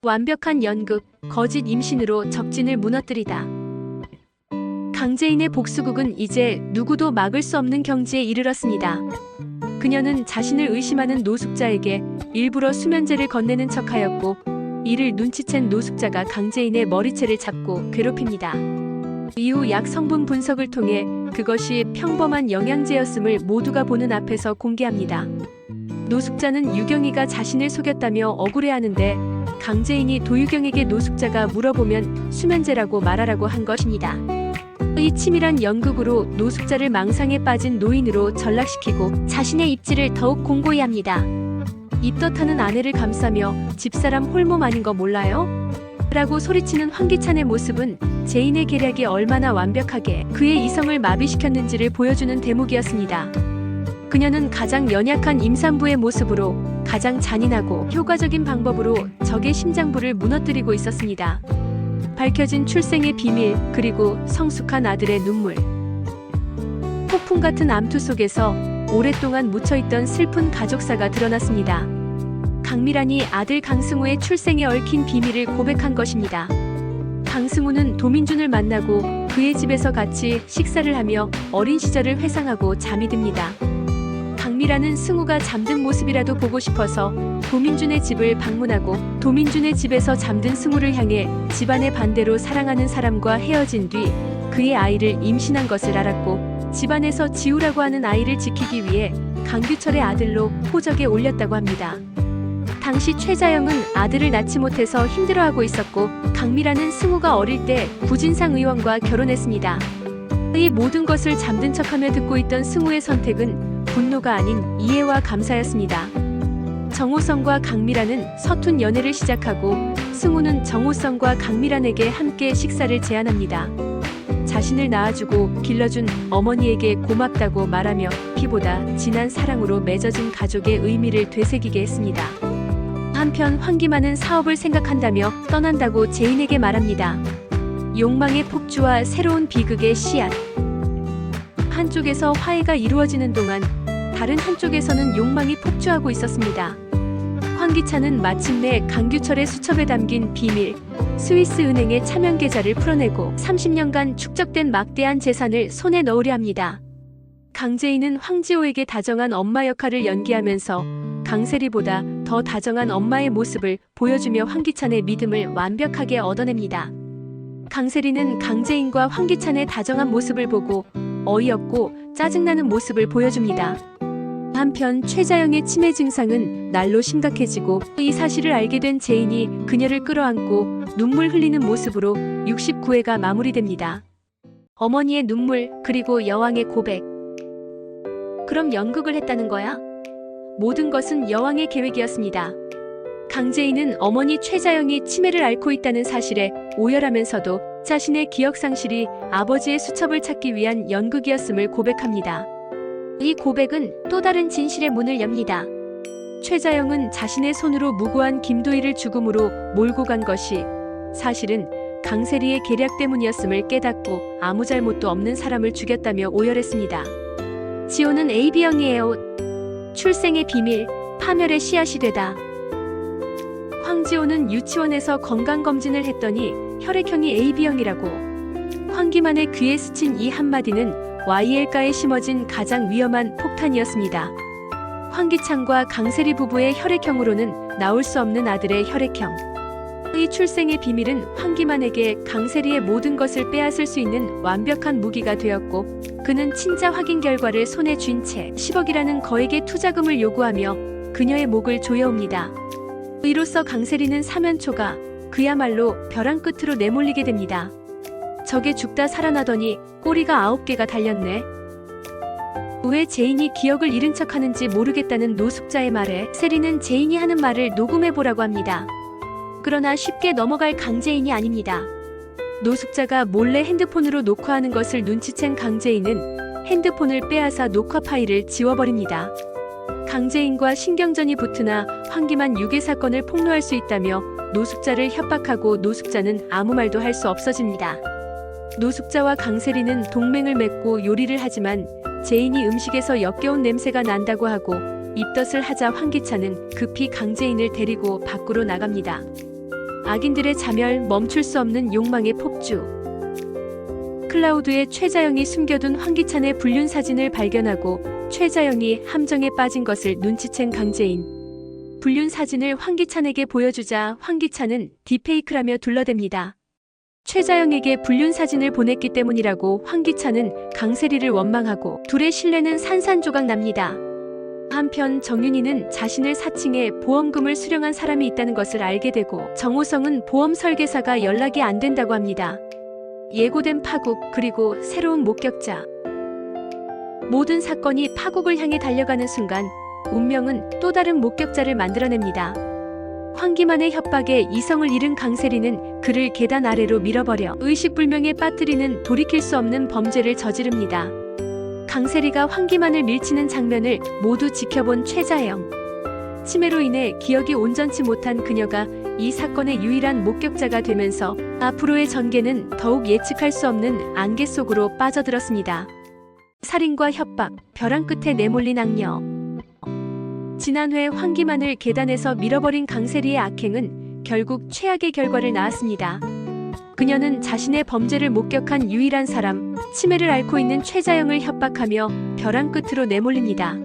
완벽한 연극, 거짓 임신으로 적진을 무너뜨리다. 강재인의 복수극은 이제 누구도 막을 수 없는 경지에 이르렀습니다. 그녀는 자신을 의심하는 노숙자에게 일부러 수면제를 건네는 척하였고, 이를 눈치챈 노숙자가 강재인의 머리채를 잡고 괴롭힙니다. 이후 약 성분 분석을 통해 그것이 평범한 영양제였음을 모두가 보는 앞에서 공개합니다. 노숙자는 유경이가 자신을 속였다며 억울해하는데, 강재인이 도유경에게 노숙자가 물어보면 수면제라고 말하라고 한 것입니다. 이 치밀한 연극으로 노숙자를 망상에 빠진 노인으로 전락시키고 자신의 입지를 더욱 공고히 합니다. 입덧하는 아내를 감싸며 집사람 홀몸 아닌 거 몰라요? 라고 소리치는 황기찬의 모습은 재인의 계략이 얼마나 완벽하게 그의 이성을 마비시켰는지를 보여주는 대목이었습니다. 그녀는 가장 연약한 임산부의 모습으로 가장 잔인하고 효과적인 방법으로 적의 심장부를 무너뜨리고 있었습니다. 밝혀진 출생의 비밀, 그리고 성숙한 아들의 눈물. 폭풍 같은 암투 속에서 오랫동안 묻혀있던 슬픈 가족사가 드러났습니다. 강미란이 아들 강승우의 출생에 얽힌 비밀을 고백한 것입니다. 강승우는 도민준을 만나고 그의 집에서 같이 식사를 하며 어린 시절을 회상하고 잠이 듭니다. 강미란은 승우가 잠든 모습이라도 보고 싶어서 도민준의 집을 방문하고 도민준의 집에서 잠든 승우를 향해 집안의 반대로 사랑하는 사람과 헤어진 뒤 그의 아이를 임신한 것을 알았고, 집안에서 지우라고 하는 아이를 지키기 위해 강규철의 아들로 호적에 올렸다고 합니다. 당시 최자영은 아들을 낳지 못해서 힘들어하고 있었고, 강미란은 승우가 어릴 때 구진상 의원과 결혼했습니다. 이 모든 것을 잠든 척하며 듣고 있던 승우의 선택은 분노가 아닌 이해와 감사였습니다. 정호성과 강미란은 서툰 연애를 시작하고, 승우는 정호성과 강미란에게 함께 식사를 제안합니다. 자신을 낳아주고 길러준 어머니에게 고맙다고 말하며 피보다 진한 사랑으로 맺어진 가족의 의미를 되새기게 했습니다. 한편 황기만은 사업을 생각한다며 떠난다고 재인에게 말합니다. 욕망의 폭주와 새로운 비극의 씨앗. 한쪽에서 화해가 이루어지는 동안 다른 한쪽에서는 욕망이 폭주하고 있었습니다. 황기찬은 마침내 강규철의 수첩에 담긴 비밀, 스위스은행의 차명 계좌를 풀어내고 30년간 축적된 막대한 재산을 손에 넣으려 합니다. 강재인은 황지호에게 다정한 엄마 역할을 연기하면서 강세리보다 더 다정한 엄마의 모습을 보여주며 황기찬의 믿음을 완벽하게 얻어냅니다. 강세리는 강재인과 황기찬의 다정한 모습을 보고 어이없고 짜증나는 모습을 보여줍니다. 한편 최자영의 치매 증상은 날로 심각해지고, 이 사실을 알게 된 재인이 그녀를 끌어안고 눈물 흘리는 모습으로 69회가 마무리됩니다. 어머니의 눈물, 그리고 여왕의 고백. 그럼 연극을 했다는 거야? 모든 것은 여왕의 계획이었습니다. 강재인은 어머니 최자영이 치매를 앓고 있다는 사실에 오열하면서도 자신의 기억상실이 아버지의 수첩을 찾기 위한 연극이었음을 고백합니다. 이 고백은 또 다른 진실의 문을 엽니다. 최자영은 자신의 손으로 무고한 김도희를 죽음으로 몰고 간 것이 사실은 강세리의 계략 때문이었음을 깨닫고 아무 잘못도 없는 사람을 죽였다며 오열했습니다. 지호는 AB형이에요. 출생의 비밀, 파멸의 씨앗이 되다. 황지호는 유치원에서 건강검진을 했더니 혈액형이 AB형이라고. 황기만의 귀에 스친 이 한마디는 YL가에 심어진 가장 위험한 폭탄이었습니다. 황기찬과 강세리 부부의 혈액형으로는 나올 수 없는 아들의 혈액형. 이 출생의 비밀은 황기만에게 강세리의 모든 것을 빼앗을 수 있는 완벽한 무기가 되었고, 그는 친자 확인 결과를 손에 쥔 채 10억이라는 거액의 투자금을 요구하며 그녀의 목을 조여옵니다. 이로써 강세리는 사면초가 그야말로 벼랑 끝으로 내몰리게 됩니다. 저게 죽다 살아나더니 꼬리가 9개가 달렸네. 왜 재인이 기억을 잃은 척하는지 모르겠다는 노숙자의 말에 세리는 재인이 하는 말을 녹음해보라고 합니다. 그러나 쉽게 넘어갈 강재인이 아닙니다. 노숙자가 몰래 핸드폰으로 녹화하는 것을 눈치챈 강재인은 핸드폰을 빼앗아 녹화 파일을 지워버립니다. 강재인과 신경전이 붙으나 황기만 유괴 사건을 폭로할 수 있다며 노숙자를 협박하고, 노숙자는 아무 말도 할 수 없어집니다. 노숙자와 강세리는 동맹을 맺고 요리를 하지만 재인이 음식에서 역겨운 냄새가 난다고 하고 입덧을 하자 황기찬은 급히 강재인을 데리고 밖으로 나갑니다. 악인들의 자멸, 멈출 수 없는 욕망의 폭주. 클라우드에 최자영이 숨겨둔 황기찬의 불륜 사진을 발견하고 최자영이 함정에 빠진 것을 눈치챈 강재인. 불륜 사진을 황기찬에게 보여주자 황기찬은 딥페이크라며 둘러댑니다. 최자영에게 불륜 사진을 보냈기 때문이라고 황기찬은 강세리를 원망하고 둘의 신뢰는 산산조각 납니다. 한편 정윤희는 자신을 사칭해 보험금을 수령한 사람이 있다는 것을 알게 되고 정호성은 보험 설계사가 연락이 안 된다고 합니다. 예고된 파국 그리고 새로운 목격자. 모든 사건이 파국을 향해 달려가는 순간 운명은 또 다른 목격자를 만들어냅니다. 황기만의 협박에 이성을 잃은 강세리는 그를 계단 아래로 밀어버려 의식불명에 빠뜨리는 돌이킬 수 없는 범죄를 저지릅니다. 강세리가 황기만을 밀치는 장면을 모두 지켜본 최자영. 치매로 인해 기억이 온전치 못한 그녀가 이 사건의 유일한 목격자가 되면서 앞으로의 전개는 더욱 예측할 수 없는 안개 속으로 빠져들었습니다. 살인과 협박, 벼랑 끝에 내몰린 악녀. 지난 회 황기만을 계단에서 밀어버린 강세리의 악행은 결국 최악의 결과를 낳았습니다. 그녀는 자신의 범죄를 목격한 유일한 사람, 치매를 앓고 있는 최자영을 협박하며 벼랑 끝으로 내몰립니다.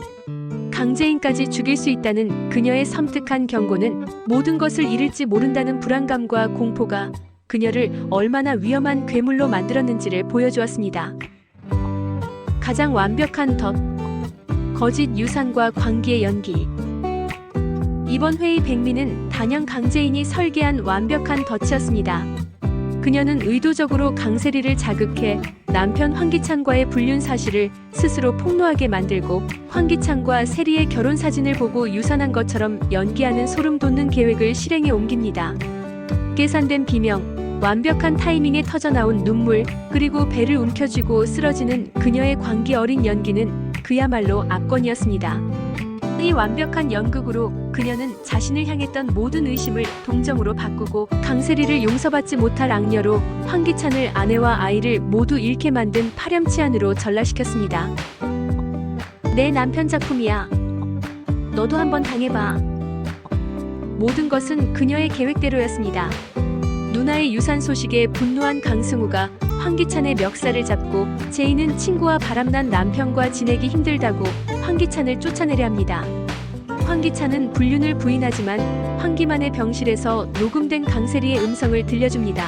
강재인까지 죽일 수 있다는 그녀의 섬뜩한 경고는 모든 것을 잃을지 모른다는 불안감과 공포가 그녀를 얼마나 위험한 괴물로 만들었는지를 보여주었습니다. 가장 완벽한 덫, 거짓 유산과 광기의 연기. 이번 회의 백미는 단연 강재인이 설계한 완벽한 덫이었습니다. 그녀는 의도적으로 강세리를 자극해 남편 황기찬과의 불륜 사실을 스스로 폭로하게 만들고 황기찬과 세리의 결혼 사진을 보고 유산한 것처럼 연기하는 소름 돋는 계획을 실행에 옮깁니다. 계산된 비명, 완벽한 타이밍에 터져나온 눈물, 그리고 배를 움켜쥐고 쓰러지는 그녀의 광기 어린 연기는 그야말로 압권이었습니다. 이 완벽한 연극으로 그녀는 자신을 향했던 모든 의심을 동정으로 바꾸고 강세리를 용서받지 못할 악녀로 황기찬을 아내와 아이를 모두 잃게 만든 파렴치한으로 전락시켰습니다. 내 남편 작품이야. 너도 한번 당해봐. 모든 것은 그녀의 계획대로였습니다. 누나의 유산 소식에 분노한 강승우가 황기찬의 멱살을 잡고 제이는 친구와 바람난 남편과 지내기 힘들다고 황기찬을 쫓아내려 합니다. 황기찬은 불륜을 부인하지만 황기만의 병실에서 녹음된 강세리의 음성을 들려줍니다.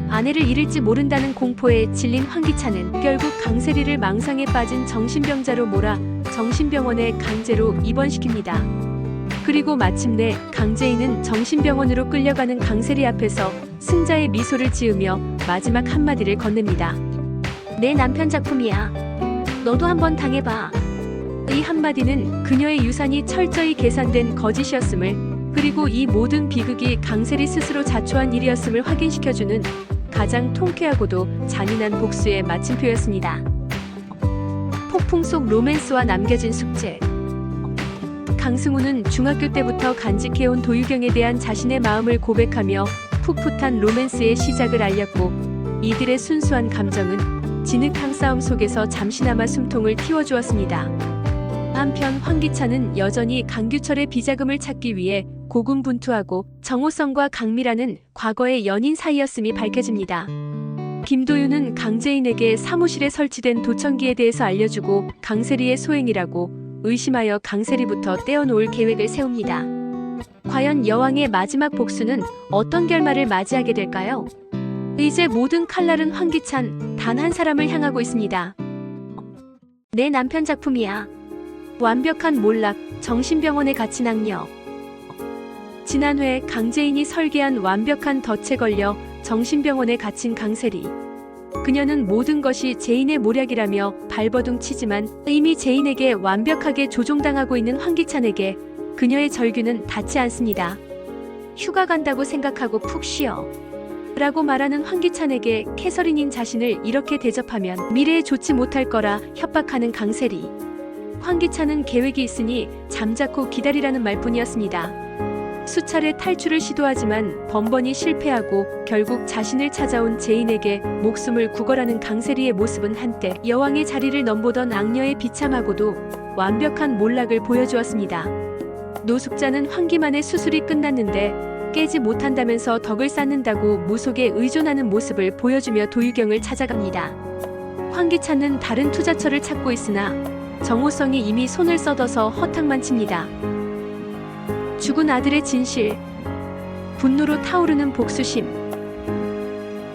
아내를 잃을지 모른다는 공포에 질린 황기찬은 결국 강세리를 망상에 빠진 정신병자로 몰아 정신병원에 강제로 입원시킵니다. 그리고 마침내 강재인은 정신병원으로 끌려가는 강세리 앞에서 승자의 미소를 지으며 마지막 한마디를 건넵니다. 내 남편 작품이야. 너도 한번 당해봐. 이 한마디는 그녀의 유산이 철저히 계산된 거짓이었음을, 그리고 이 모든 비극이 강세리 스스로 자초한 일이었음을 확인시켜주는 가장 통쾌하고도 잔인한 복수의 마침표였습니다. 폭풍 속 로맨스와 남겨진 숙제. 강승우는 중학교 때부터 간직해온 도유경에 대한 자신의 마음을 고백하며 풋풋한 로맨스의 시작을 알렸고, 이들의 순수한 감정은 진흙탕 싸움 속에서 잠시나마 숨통을 틔워주었습니다. 한편 황기찬은 여전히 강규철의 비자금을 찾기 위해 고군분투하고 정호성과 강미라는 과거의 연인 사이였음이 밝혀집니다. 김도윤은 강재인에게 사무실에 설치된 도청기에 대해서 알려주고 강세리의 소행이라고 의심하여 강세리부터 떼어놓을 계획을 세웁니다. 과연 여왕의 마지막 복수는 어떤 결말을 맞이하게 될까요? 이제 모든 칼날은 황기찬 단 한 사람을 향하고 있습니다. 내 남편 작품이야. 완벽한 몰락, 정신병원에 갇힌 악녀. 지난 회 강재인이 설계한 완벽한 덫에 걸려 정신병원에 갇힌 강세리. 그녀는 모든 것이 제인의 모략이라며 발버둥 치지만 이미 제인에게 완벽하게 조종당하고 있는 황기찬에게 그녀의 절규는 닿지 않습니다. 휴가 간다고 생각하고 푹 쉬어. 라고 말하는 황기찬에게 캐서린인 자신을 이렇게 대접하면 미래에 좋지 못할 거라 협박하는 강세리. 황기찬은 계획이 있으니 잠자코 기다리라는 말뿐이었습니다. 수차례 탈출을 시도하지만 번번이 실패하고 결국 자신을 찾아온 제인에게 목숨을 구걸하는 강세리의 모습은 한때 여왕의 자리를 넘보던 악녀의 비참하고도 완벽한 몰락을 보여주었습니다. 노숙자는 황기만의 수술이 끝났는데 깨지 못한다면서 덕을 쌓는다고 무속에 의존하는 모습을 보여주며 도유경을 찾아갑니다. 황기찬은 다른 투자처를 찾고 있으나 정호성이 이미 손을 뻗어서 허탕만 칩니다. 죽은 아들의 진실, 분노로 타오르는 복수심.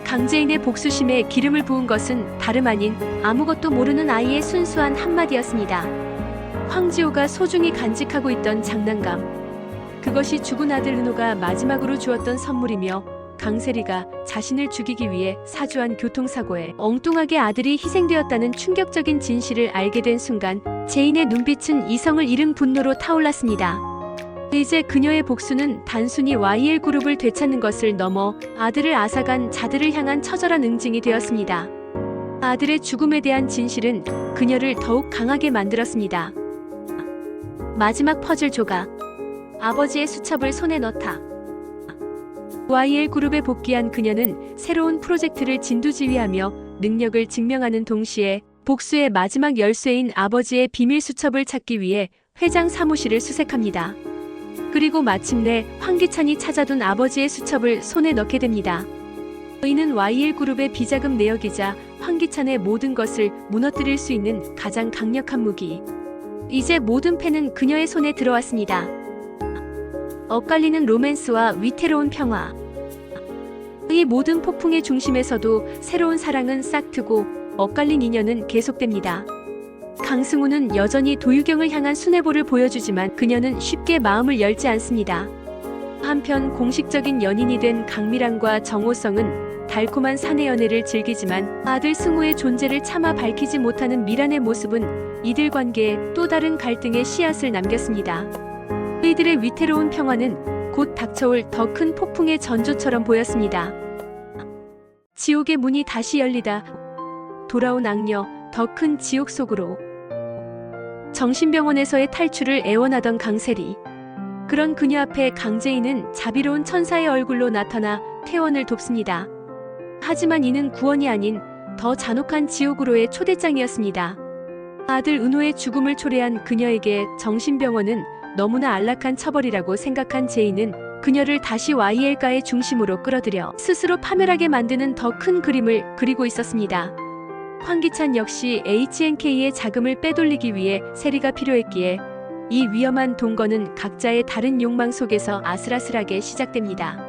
강재인의 복수심에 기름을 부은 것은 다름 아닌 아무것도 모르는 아이의 순수한 한마디였습니다. 황지호가 소중히 간직하고 있던 장난감. 그것이 죽은 아들 은호가 마지막으로 주었던 선물이며 강세리가 자신을 죽이기 위해 사주한 교통사고에 엉뚱하게 아들이 희생되었다는 충격적인 진실을 알게 된 순간 재인의 눈빛은 이성을 잃은 분노로 타올랐습니다. 이제 그녀의 복수는 단순히 YL그룹을 되찾는 것을 넘어 아들을 앗아간 자들을 향한 처절한 응징이 되었습니다. 아들의 죽음에 대한 진실은 그녀를 더욱 강하게 만들었습니다. 마지막 퍼즐 조각. 아버지의 수첩을 손에 넣다. YL그룹에 복귀한 그녀는 새로운 프로젝트를 진두지휘하며 능력을 증명하는 동시에 복수의 마지막 열쇠인 아버지의 비밀 수첩을 찾기 위해 회장 사무실을 수색합니다. 그리고 마침내 황기찬이 찾아둔 아버지의 수첩을 손에 넣게 됩니다. 이는 YL그룹의 비자금 내역이자 황기찬의 모든 것을 무너뜨릴 수 있는 가장 강력한 무기. 이제 모든 패는 그녀의 손에 들어왔습니다. 엇갈리는 로맨스와 위태로운 평화. 이 모든 폭풍의 중심에서도 새로운 사랑은 싹트고 엇갈린 인연은 계속됩니다. 강승우는 여전히 도유경을 향한 순애보를 보여주지만 그녀는 쉽게 마음을 열지 않습니다. 한편 공식적인 연인이 된 강미란과 정호성은 달콤한 사내 연애를 즐기지만 아들 승우의 존재를 차마 밝히지 못하는 미란의 모습은 이들 관계에 또 다른 갈등의 씨앗을 남겼습니다. 이들의 위태로운 평화는 곧 닥쳐올 더 큰 폭풍의 전조처럼 보였습니다. 지옥의 문이 다시 열리다. 돌아온 악녀, 더 큰 지옥 속으로. 정신병원에서의 탈출을 애원하던 강세리. 그런 그녀 앞에 강재인은 자비로운 천사의 얼굴로 나타나 퇴원을 돕습니다. 하지만 이는 구원이 아닌 더 잔혹한 지옥으로의 초대장이었습니다. 아들 은호의 죽음을 초래한 그녀에게 정신병원은 너무나 안락한 처벌이라고 생각한 제인은 그녀를 다시 YL가의 중심으로 끌어들여 스스로 파멸하게 만드는 더 큰 그림을 그리고 있었습니다. 황기찬 역시 HNK의 자금을 빼돌리기 위해 세리가 필요했기에 이 위험한 동거는 각자의 다른 욕망 속에서 아슬아슬하게 시작됩니다.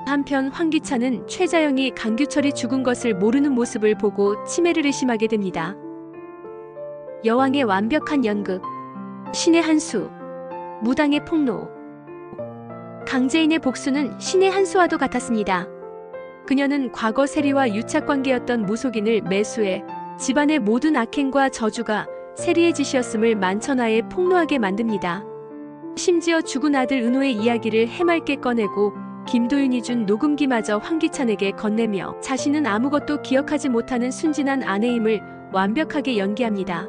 한편 황기찬은 최자영이 강규철이 죽은 것을 모르는 모습을 보고 치매를 의심하게 됩니다. 여왕의 완벽한 연극, 신의 한수, 무당의 폭로. 강재인의 복수는 신의 한수와도 같았습니다. 그녀는 과거 세리와 유착관계였던 무속인을 매수해 집안의 모든 악행과 저주가 세리의 짓이었음을 만천하에 폭로하게 만듭니다. 심지어 죽은 아들 은호의 이야기를 해맑게 꺼내고 김도윤이 준 녹음기마저 황기찬에게 건네며 자신은 아무것도 기억하지 못하는 순진한 아내임을 완벽하게 연기합니다.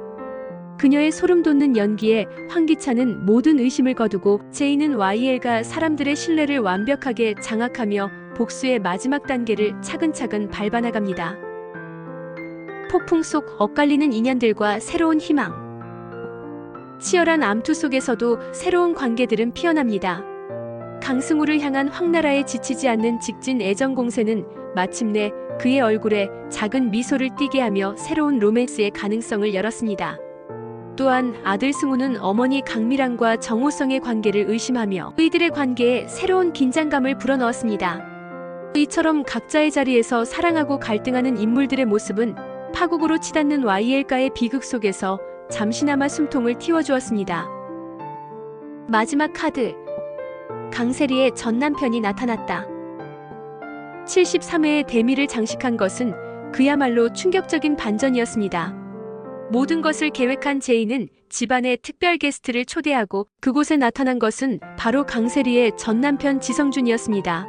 그녀의 소름돋는 연기에 황기찬은 모든 의심을 거두고 제인은 YL가 사람들의 신뢰를 완벽하게 장악하며 복수의 마지막 단계를 차근차근 밟아나갑니다. 폭풍 속 엇갈리는 인연들과 새로운 희망. 치열한 암투 속에서도 새로운 관계들은 피어납니다. 강승우를 향한 황나라에 지치지 않는 직진 애정 공세는 마침내 그의 얼굴에 작은 미소를 띠게 하며 새로운 로맨스의 가능성을 열었습니다. 또한 아들 승우는 어머니 강미란과 정호성의 관계를 의심하며 이들의 관계에 새로운 긴장감을 불어넣었습니다. 이처럼 각자의 자리에서 사랑하고 갈등하는 인물들의 모습은 파국으로 치닫는 YL가의 비극 속에서 잠시나마 숨통을 틔워주었습니다. 마지막 카드. 강세리의 전 남편이 나타났다. 73회의 대미를 장식한 것은 그야말로 충격적인 반전이었습니다. 모든 것을 계획한 제인은 집안에 특별 게스트를 초대하고 그곳에 나타난 것은 바로 강세리의 전 남편 지성준이었습니다.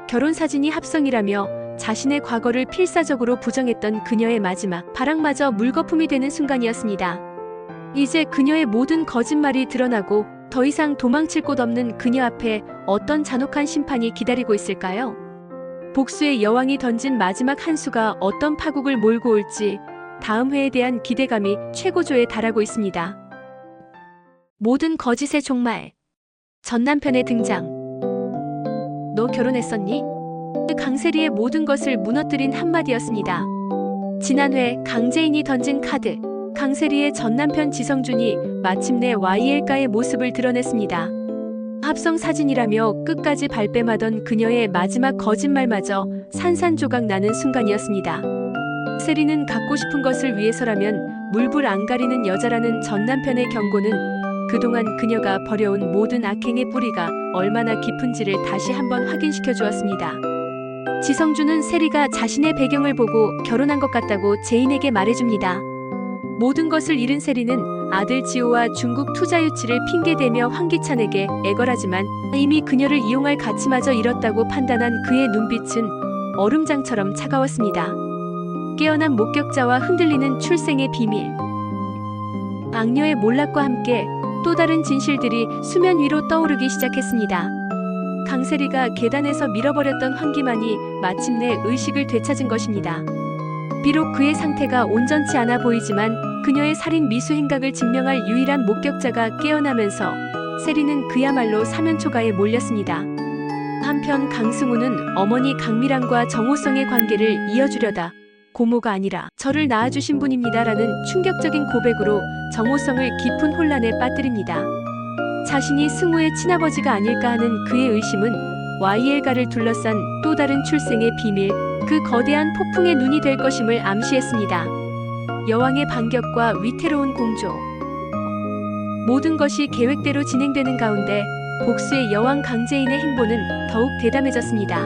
결혼 사진이 합성이라며 자신의 과거를 필사적으로 부정했던 그녀의 마지막 발악마저 물거품이 되는 순간이었습니다. 이제 그녀의 모든 거짓말이 드러나고 더 이상 도망칠 곳 없는 그녀 앞에 어떤 잔혹한 심판이 기다리고 있을까요? 복수의 여왕이 던진 마지막 한 수가 어떤 파국을 몰고 올지 다음 회에 대한 기대감이 최고조에 달하고 있습니다. 모든 거짓의 종말. 전 남편의 등장. 너 결혼했었니? 강세리의 모든 것을 무너뜨린 한마디였습니다. 지난 회 강재인이 던진 카드. 강세리의 전남편 지성준이 마침내 YL가의 모습을 드러냈습니다. 합성 사진이라며 끝까지 발뺌하던 그녀의 마지막 거짓말마저 산산조각 나는 순간이었습니다. 세리는 갖고 싶은 것을 위해서라면 물불 안 가리는 여자라는 전남편의 경고는 그동안 그녀가 벌여온 모든 악행의 뿌리가 얼마나 깊은지를 다시 한번 확인시켜 주었습니다. 지성준은 세리가 자신의 배경을 보고 결혼한 것 같다고 제인에게 말해줍니다. 모든 것을 잃은 세리는 아들 지호와 중국 투자 유치를 핑계대며 황기찬에게 애걸하지만 이미 그녀를 이용할 가치마저 잃었다고 판단한 그의 눈빛은 얼음장처럼 차가웠습니다. 깨어난 목격자와 흔들리는 출생의 비밀. 악녀의 몰락과 함께 또 다른 진실들이 수면 위로 떠오르기 시작했습니다. 강세리가 계단에서 밀어버렸던 환기만이 마침내 의식을 되찾은 것입니다. 비록 그의 상태가 온전치 않아 보이지만 그녀의 살인 미수 행각을 증명할 유일한 목격자가 깨어나면서 세리는 그야말로 사면초가에 몰렸습니다. 한편 강승우는 어머니 강미란과 정호성의 관계를 이어주려다 고모가 아니라 저를 낳아주신 분입니다라는 충격적인 고백으로 정호성을 깊은 혼란에 빠뜨립니다. 자신이 승우의 친아버지가 아닐까 하는 그의 의심은 YL가를 둘러싼 또 다른 출생의 비밀, 그 거대한 폭풍의 눈이 될 것임을 암시했습니다. 여왕의 반격과 위태로운 공조. 모든 것이 계획대로 진행되는 가운데 복수의 여왕 강재인의 행보는 더욱 대담해졌습니다.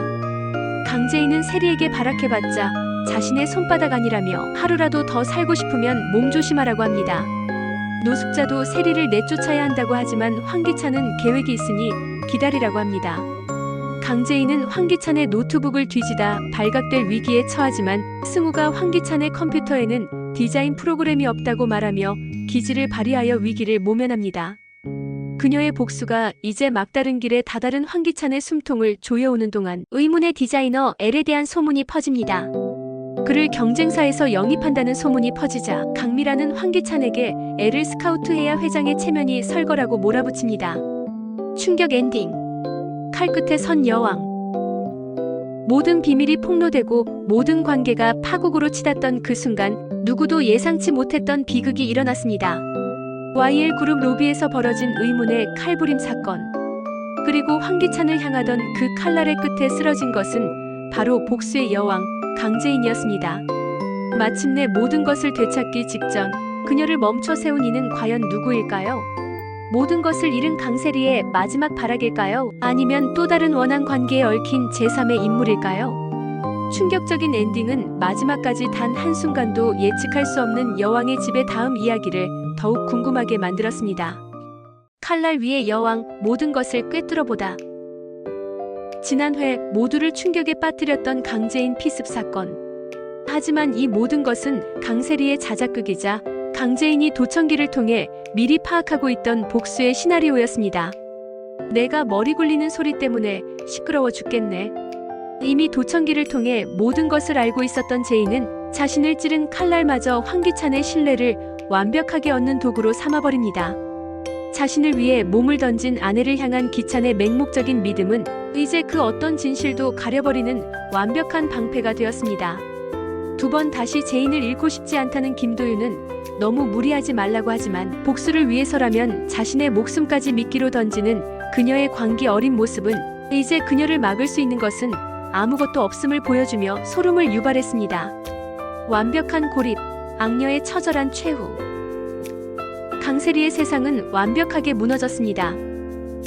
강재인은 세리에게 발악해봤자 자신의 손바닥 아니라며 하루라도 더 살고 싶으면 몸조심하라고 합니다. 노숙자도 세리를 내쫓아야 한다고 하지만 황기찬은 계획이 있으니 기다리라고 합니다. 강재인은 황기찬의 노트북을 뒤지다 발각될 위기에 처하지만 승우가 황기찬의 컴퓨터에는 디자인 프로그램이 없다고 말하며 기지를 발휘하여 위기를 모면합니다. 그녀의 복수가 이제 막다른 길에 다다른 황기찬의 숨통을 조여오는 동안 의문의 디자이너 L에 대한 소문이 퍼집니다. 그를 경쟁사에서 영입한다는 소문이 퍼지자 강미라는 황기찬에게 L을 스카우트해야 회장의 체면이 설 거라고 몰아붙입니다. 충격 엔딩. 칼끝에 선 여왕. 모든 비밀이 폭로되고 모든 관계가 파국으로 치닫던 그 순간 누구도 예상치 못했던 비극이 일어났습니다. YL 그룹 로비에서 벌어진 의문의 칼부림 사건. 그리고 황기찬을 향하던 그 칼날의 끝에 쓰러진 것은 바로 복수의 여왕 강재인이었습니다. 마침내 모든 것을 되찾기 직전 그녀를 멈춰 세운 이는 과연 누구일까요? 모든 것을 잃은 강세리의 마지막 발악일까요? 아니면 또 다른 원한 관계에 얽힌 제3의 인물일까요? 충격적인 엔딩은 마지막까지 단 한순간도 예측할 수 없는 여왕의 집의 다음 이야기를 더욱 궁금하게 만들었습니다. 칼날 위의 여왕, 모든 것을 꿰뚫어보다. 지난 회 모두를 충격에 빠뜨렸던 강재인 피습 사건. 하지만 이 모든 것은 강세리의 자작극이자 강재인이 도청기를 통해 미리 파악하고 있던 복수의 시나리오였습니다. 내가 머리 굴리는 소리 때문에 시끄러워 죽겠네. 이미 도청기를 통해 모든 것을 알고 있었던 제인은 자신을 찌른 칼날마저 황기찬의 신뢰를 완벽하게 얻는 도구로 삼아버립니다. 자신을 위해 몸을 던진 아내를 향한 기찬의 맹목적인 믿음은 이제 그 어떤 진실도 가려버리는 완벽한 방패가 되었습니다. 두 번 다시 제인을 잃고 싶지 않다는 김도윤은 너무 무리하지 말라고 하지만 복수를 위해서라면 자신의 목숨까지 미끼로 던지는 그녀의 광기 어린 모습은 이제 그녀를 막을 수 있는 것은 아무것도 없음을 보여주며 소름을 유발했습니다. 완벽한 고립, 악녀의 처절한 최후. 강세리의 세상은 완벽하게 무너졌습니다.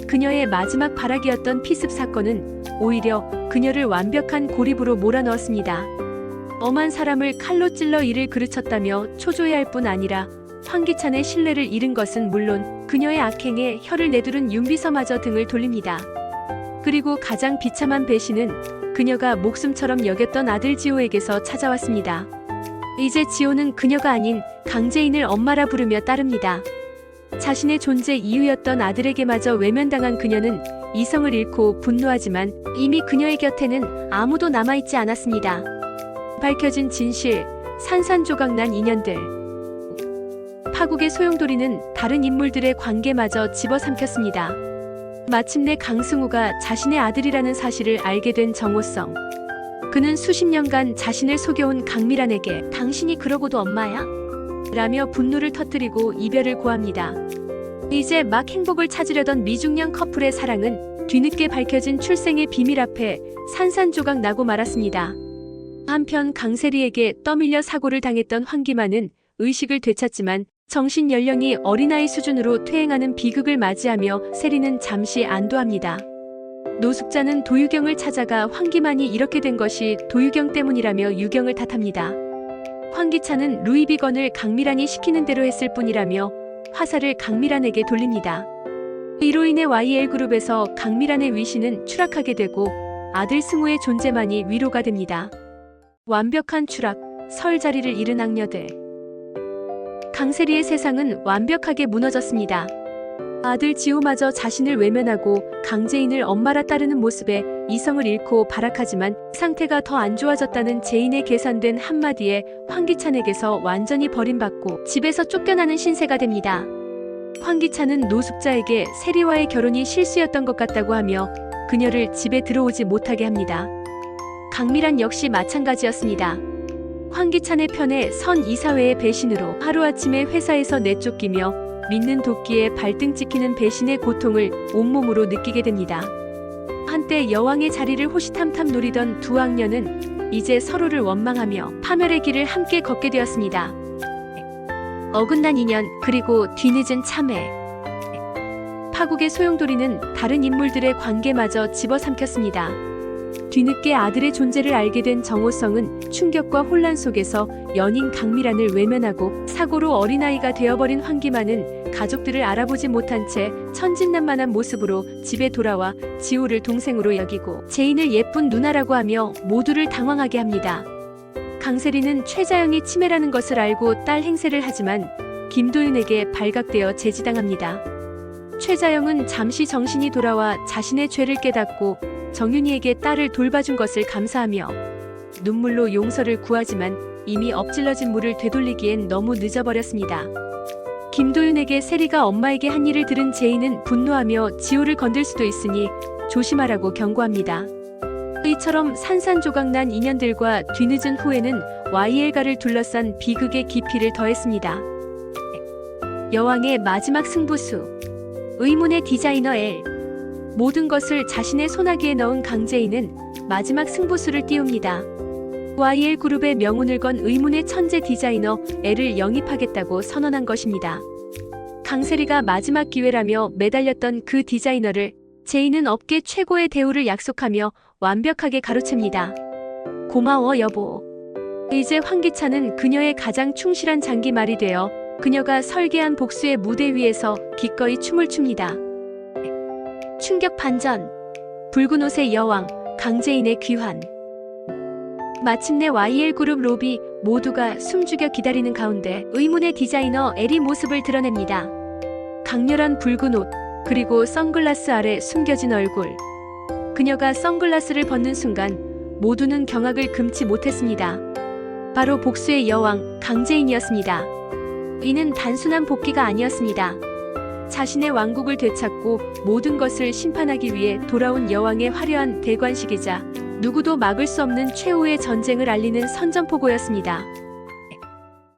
그녀의 마지막 발악이었던 피습 사건은 오히려 그녀를 완벽한 고립으로 몰아넣었습니다. 엄한 사람을 칼로 찔러 이를 그르쳤다며 초조해할 뿐 아니라 황기찬의 신뢰를 잃은 것은 물론 그녀의 악행에 혀를 내두른 윤비서마저 등을 돌립니다. 그리고 가장 비참한 배신은 그녀가 목숨처럼 여겼던 아들 지호에게서 찾아왔습니다. 이제 지호는 그녀가 아닌 강재인을 엄마라 부르며 따릅니다. 자신의 존재 이유였던 아들에게마저 외면당한 그녀는 이성을 잃고 분노하지만 이미 그녀의 곁에는 아무도 남아있지 않았습니다. 밝혀진 진실, 산산조각난 인연들. 파국의 소용돌이는 다른 인물들의 관계마저 집어삼켰습니다. 마침내 강승우가 자신의 아들이라는 사실을 알게 된 정호성. 그는 수십 년간 자신을 속여온 강미란에게 당신이 그러고도 엄마야? 라며 분노를 터뜨리고 이별을 고합니다. 이제 막 행복을 찾으려던 미중년 커플의 사랑은 뒤늦게 밝혀진 출생의 비밀 앞에 산산조각 나고 말았습니다. 한편 강세리에게 떠밀려 사고를 당했던 황기만은 의식을 되찾지만 정신 연령이 어린아이 수준으로 퇴행하는 비극을 맞이하며 세리는 잠시 안도합니다. 노숙자는 도유경을 찾아가 황기만이 이렇게 된 것이 도유경 때문이라며 유경을 탓합니다. 황기찬은 루이비건을 강미란이 시키는 대로 했을 뿐이라며 화살을 강미란에게 돌립니다. 이로 인해 YL그룹에서 강미란의 위신은 추락하게 되고 아들 승우의 존재만이 위로가 됩니다. 완벽한 추락, 설 자리를 잃은 악녀들. 강세리의 세상은 완벽하게 무너졌습니다. 아들 지우마저 자신을 외면하고 강재인을 엄마라 따르는 모습에 이성을 잃고 발악하지만 상태가 더 안 좋아졌다는 재인의 계산된 한마디에 황기찬에게서 완전히 버림받고 집에서 쫓겨나는 신세가 됩니다. 황기찬은 노숙자에게 세리와의 결혼이 실수였던 것 같다고 하며 그녀를 집에 들어오지 못하게 합니다. 강미란 역시 마찬가지였습니다. 황기찬의 편에 선 이사회의 배신으로 하루아침에 회사에서 내쫓기며 믿는 도끼에 발등 찍히는 배신의 고통을 온몸으로 느끼게 됩니다. 한때 여왕의 자리를 호시탐탐 노리던 두 악녀는 이제 서로를 원망하며 파멸의 길을 함께 걷게 되었습니다. 어긋난 인연, 그리고 뒤늦은 참회. 파국의 소용돌이는 다른 인물들의 관계마저 집어삼켰습니다. 뒤늦게 아들의 존재를 알게 된 정호성은 충격과 혼란 속에서 연인 강미란을 외면하고 사고로 어린아이가 되어버린 황기만은 가족들을 알아보지 못한 채 천진난만한 모습으로 집에 돌아와 지호를 동생으로 여기고 재인을 예쁜 누나라고 하며 모두를 당황하게 합니다. 강세리는 최자영이 치매라는 것을 알고 딸 행세를 하지만 김도윤에게 발각되어 제지당합니다. 최자영은 잠시 정신이 돌아와 자신의 죄를 깨닫고 정윤이에게 딸을 돌봐준 것을 감사하며 눈물로 용서를 구하지만 이미 엎질러진 물을 되돌리기엔 너무 늦어버렸습니다. 김도윤에게 세리가 엄마에게 한 일을 들은 재인은 분노하며 지호를 건들 수도 있으니 조심하라고 경고합니다. 이처럼 산산조각난 인연들과 뒤늦은 후회는 YL가를 둘러싼 비극의 깊이를 더했습니다. 여왕의 마지막 승부수. 의문의 디자이너 L. 모든 것을 자신의 소나기에 넣은 강재인은 마지막 승부수를 띄웁니다. YL그룹의 명운을 건 의문의 천재 디자이너 L을 영입하겠다고 선언한 것입니다. 강세리가 마지막 기회라며 매달렸던 그 디자이너를 재인은 업계 최고의 대우를 약속하며 완벽하게 가로챕니다. 고마워 여보. 이제 황기찬은 그녀의 가장 충실한 장기말이 되어 그녀가 설계한 복수의 무대 위에서 기꺼이 춤을 춥니다. 충격 반전. 붉은 옷의 여왕, 강재인의 귀환. 마침내 YL그룹 로비 모두가 숨죽여 기다리는 가운데 의문의 디자이너 L이 모습을 드러냅니다. 강렬한 붉은 옷, 그리고 선글라스 아래 숨겨진 얼굴. 그녀가 선글라스를 벗는 순간 모두는 경악을 금치 못했습니다. 바로 복수의 여왕, 강재인이었습니다. 이는 단순한 복귀가 아니었습니다. 자신의 왕국을 되찾고 모든 것을 심판하기 위해 돌아온 여왕의 화려한 대관식이자 누구도 막을 수 없는 최후의 전쟁을 알리는 선전포고였습니다.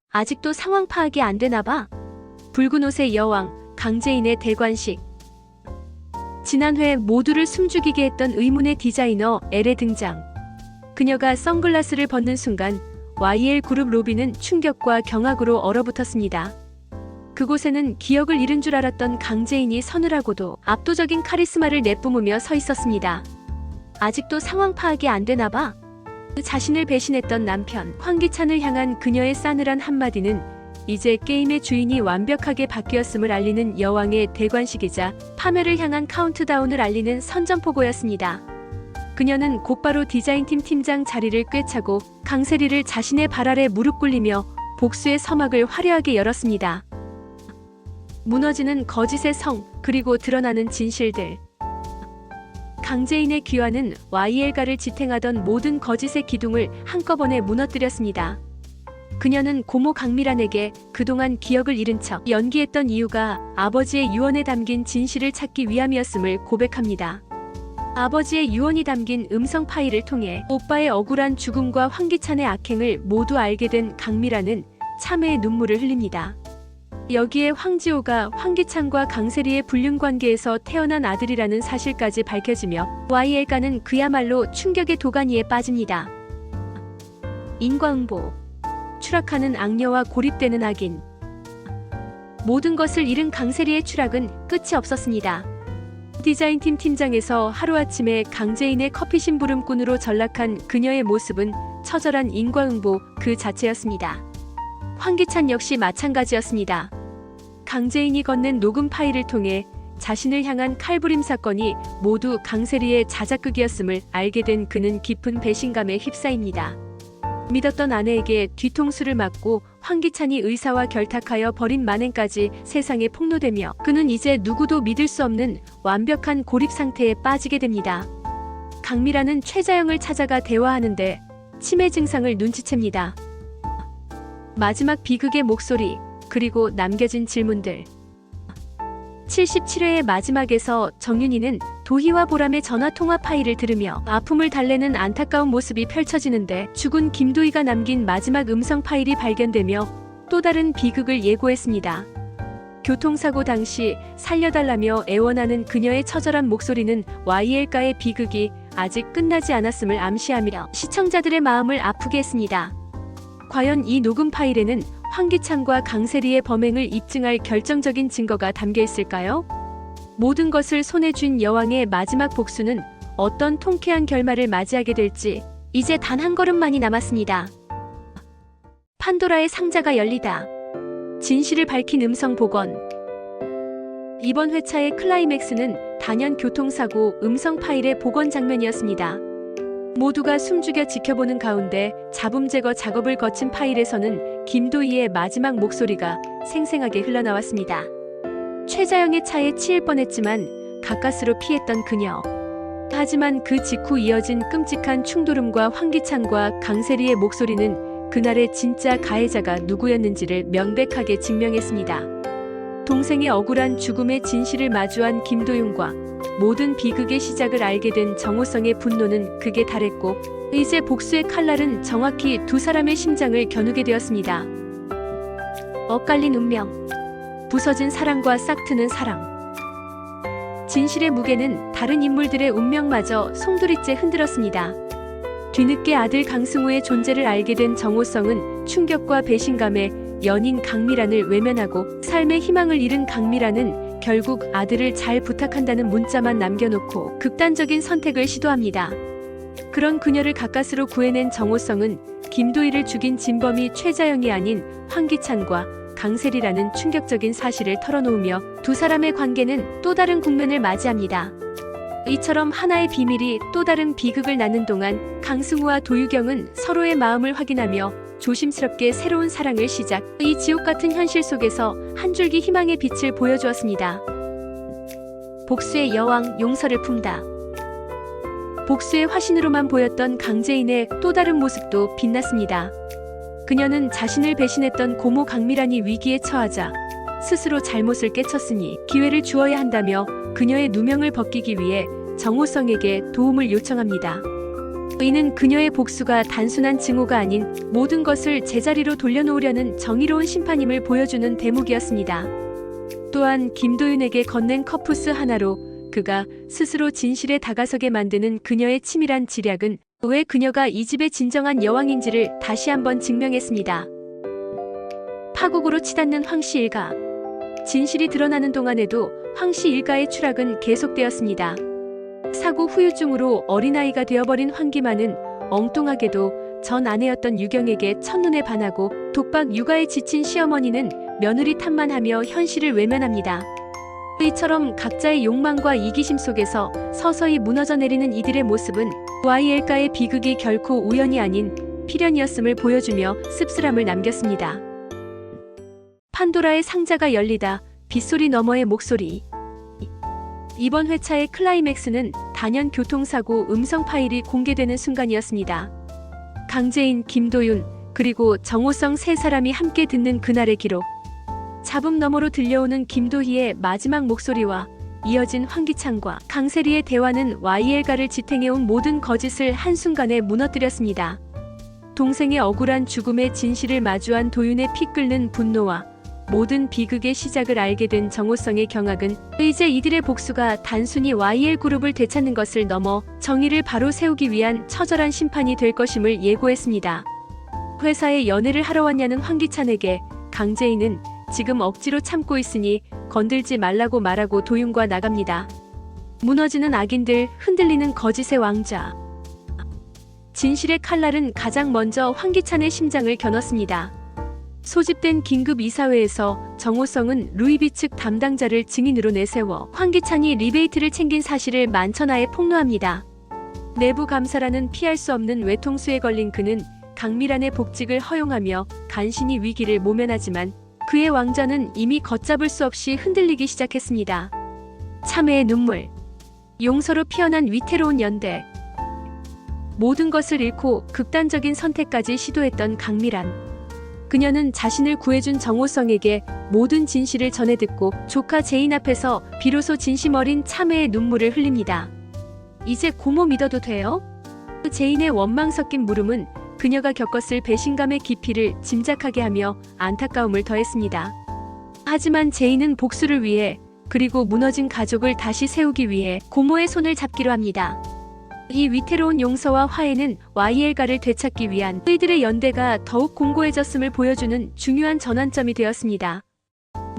아직도 상황 파악이 안 되나 봐. 붉은 옷의 여왕, 강재인의 대관식. 지난 회 모두를 숨죽이게 했던 의문의 디자이너 L의 등장. 그녀가 선글라스를 벗는 순간 YL그룹 로비는 충격과 경악으로 얼어붙었습니다. 그곳에는 기억을 잃은 줄 알았던 강재인이 서늘하고도 압도적인 카리스마를 내뿜으며 서 있었습니다. 아직도 상황 파악이 안 되나 봐. 자신을 배신했던 남편 황기찬을 향한 그녀의 싸늘한 한마디는 이제 게임의 주인이 완벽하게 바뀌었음을 알리는 여왕의 대관식이자 파멸을 향한 카운트다운을 알리는 선전포고였습니다. 그녀는 곧바로 디자인팀 팀장 자리를 꿰차고 강세리를 자신의 발 아래 무릎 꿇리며 복수의 서막을 화려하게 열었습니다. 무너지는 거짓의 성, 그리고 드러나는 진실들. 강재인의 귀환은 YL가를 지탱하던 모든 거짓의 기둥을 한꺼번에 무너뜨렸습니다. 그녀는 고모 강미란에게 그동안 기억을 잃은 척 연기했던 이유가 아버지의 유언에 담긴 진실을 찾기 위함이었음을 고백합니다. 아버지의 유언이 담긴 음성 파일을 통해 오빠의 억울한 죽음과 황기찬의 악행을 모두 알게 된 강미란은 참회의 눈물을 흘립니다. 여기에 황지호가 황기찬과 강세리의 불륜관계에서 태어난 아들이라는 사실까지 밝혀지며 YL가는 그야말로 충격의 도가니에 빠집니다. 인과응보, 추락하는 악녀와 고립되는 악인. 모든 것을 잃은 강세리의 추락은 끝이 없었습니다. 디자인팀 팀장에서 하루아침에 강재인의 커피 심부름꾼으로 전락한 그녀의 모습은 처절한 인과응보 그 자체였습니다. 황기찬 역시 마찬가지였습니다. 강재인이 건넨 녹음 파일을 통해 자신을 향한 칼부림 사건이 모두 강세리의 자작극이었음을 알게 된 그는 깊은 배신감에 휩싸입니다. 믿었던 아내에게 뒤통수를 맞고 황기찬이 의사와 결탁하여 벌인 만행까지 세상에 폭로되며 그는 이제 누구도 믿을 수 없는 완벽한 고립 상태에 빠지게 됩니다. 강미란은 최자영을 찾아가 대화하는데 치매 증상을 눈치챕니다. 마지막 비극의 목소리, 그리고 남겨진 질문들. 77회의 마지막에서 정윤희는 도희와 보람의 전화통화 파일을 들으며 아픔을 달래는 안타까운 모습이 펼쳐지는데 죽은 김도희가 남긴 마지막 음성 파일이 발견되며 또 다른 비극을 예고했습니다. 교통사고 당시 살려달라며 애원하는 그녀의 처절한 목소리는 YL가의 비극이 아직 끝나지 않았음을 암시하며 시청자들의 마음을 아프게 했습니다. 과연 이 녹음 파일에는 황기찬과 강세리의 범행을 입증할 결정적인 증거가 담겨 있을까요? 모든 것을 손에 쥔 여왕의 마지막 복수는 어떤 통쾌한 결말을 맞이하게 될지 이제 단 한 걸음만이 남았습니다. 판도라의 상자가 열리다. 진실을 밝힌 음성 복원. 이번 회차의 클라이맥스는 단연 교통사고 음성 파일의 복원 장면이었습니다. 모두가 숨죽여 지켜보는 가운데 잡음 제거 작업을 거친 파일에서는 김도희의 마지막 목소리가 생생하게 흘러나왔습니다. 최자영의 차에 치일 뻔했지만 가까스로 피했던 그녀. 하지만 그 직후 이어진 끔찍한 충돌음과 황기찬과 강세리의 목소리는 그날의 진짜 가해자가 누구였는지를 명백하게 증명했습니다. 동생의 억울한 죽음의 진실을 마주한 김도윤과 모든 비극의 시작을 알게 된 정호성의 분노는 극에 달했고 이제 복수의 칼날은 정확히 두 사람의 심장을 겨누게 되었습니다. 엇갈린 운명, 부서진 사랑과 싹트는 사랑. 진실의 무게는 다른 인물들의 운명마저 송두리째 흔들었습니다. 뒤늦게 아들 강승우의 존재를 알게 된 정호성은 충격과 배신감에 연인 강미란을 외면하고 삶의 희망을 잃은 강미란은 결국 아들을 잘 부탁한다는 문자만 남겨놓고 극단적인 선택을 시도합니다. 그런 그녀를 가까스로 구해낸 정호성은 김도희를 죽인 진범이 최자영이 아닌 황기찬과 강세리라는 충격적인 사실을 털어놓으며 두 사람의 관계는 또 다른 국면을 맞이합니다. 이처럼 하나의 비밀이 또 다른 비극을 낳는 동안 강승우와 도유경은 서로의 마음을 확인하며 조심스럽게 새로운 사랑을 시작. 이 지옥 같은 현실 속에서 한 줄기 희망의 빛을 보여주었습니다. 복수의 여왕, 용서를 품다. 복수의 화신으로만 보였던 강재인의 또 다른 모습도 빛났습니다. 그녀는 자신을 배신했던 고모 강미란이 위기에 처하자 스스로 잘못을 깨쳤으니 기회를 주어야 한다며 그녀의 누명을 벗기기 위해 정호성에게 도움을 요청합니다. 이는 그녀의 복수가 단순한 증오가 아닌 모든 것을 제자리로 돌려놓으려는 정의로운 심판임을 보여주는 대목이었습니다. 또한 김도윤에게 건넨 커프스 하나로 그가 스스로 진실에 다가서게 만드는 그녀의 치밀한 지략은 왜 그녀가 이 집의 진정한 여왕인지를 다시 한번 증명했습니다. 파국으로 치닫는 황씨 일가. 진실이 드러나는 동안에도 황씨 일가의 추락은 계속되었습니다. 사고 후유증으로 어린아이가 되어버린 황기만은 엉뚱하게도 전 아내였던 유경에게 첫눈에 반하고 독박 육아에 지친 시어머니는 며느리 탓만 하며 현실을 외면합니다. 이처럼 각자의 욕망과 이기심 속에서 서서히 무너져 내리는 이들의 모습은 YL가의 비극이 결코 우연이 아닌 필연이었음을 보여주며 씁쓸함을 남겼습니다. 판도라의 상자가 열리다. 빗소리 너머의 목소리. 이번 회차의 클라이맥스는 단연 교통사고 음성 파일이 공개되는 순간이었습니다. 강재인, 김도윤, 그리고 정호성 세 사람이 함께 듣는 그날의 기록. 잡음 너머로 들려오는 김도희의 마지막 목소리와 이어진 황기찬과 강세리의 대화는 YL가를 지탱해온 모든 거짓을 한순간에 무너뜨렸습니다. 동생의 억울한 죽음의 진실을 마주한 도윤의 피 끓는 분노와 모든 비극의 시작을 알게 된 정호성의 경악은 이제 이들의 복수가 단순히 YL그룹을 되찾는 것을 넘어 정의를 바로 세우기 위한 처절한 심판이 될 것임을 예고했습니다. 회사에 연애를 하러 왔냐는 황기찬에게 강재인은 지금 억지로 참고 있으니 건들지 말라고 말하고 도윤과 나갑니다. 무너지는 악인들, 흔들리는 거짓의 왕자. 진실의 칼날은 가장 먼저 황기찬의 심장을 겨눴습니다. 소집된 긴급 이사회에서 정호성은 루이비 측 담당자를 증인으로 내세워 황기찬이 리베이트를 챙긴 사실을 만천하에 폭로합니다. 내부 감사라는 피할 수 없는 외통수에 걸린 그는 강미란의 복직을 허용하며 간신히 위기를 모면하지만 그의 왕좌는 이미 걷잡을 수 없이 흔들리기 시작했습니다. 참회의 눈물, 용서로 피어난 위태로운 연대. 모든 것을 잃고 극단적인 선택까지 시도했던 강미란. 그녀는 자신을 구해준 정호성에게 모든 진실을 전해 듣고 조카 제인 앞에서 비로소 진심 어린 참회의 눈물을 흘립니다. 이제 고모 믿어도 돼요? 제인의 원망 섞인 물음은 그녀가 겪었을 배신감의 깊이를 짐작하게 하며 안타까움을 더했습니다. 하지만 제인은 복수를 위해 그리고 무너진 가족을 다시 세우기 위해 고모의 손을 잡기로 합니다. 이 위태로운 용서와 화해는 YL가를 되찾기 위한 그들의 연대가 더욱 공고해졌음을 보여주는 중요한 전환점이 되었습니다.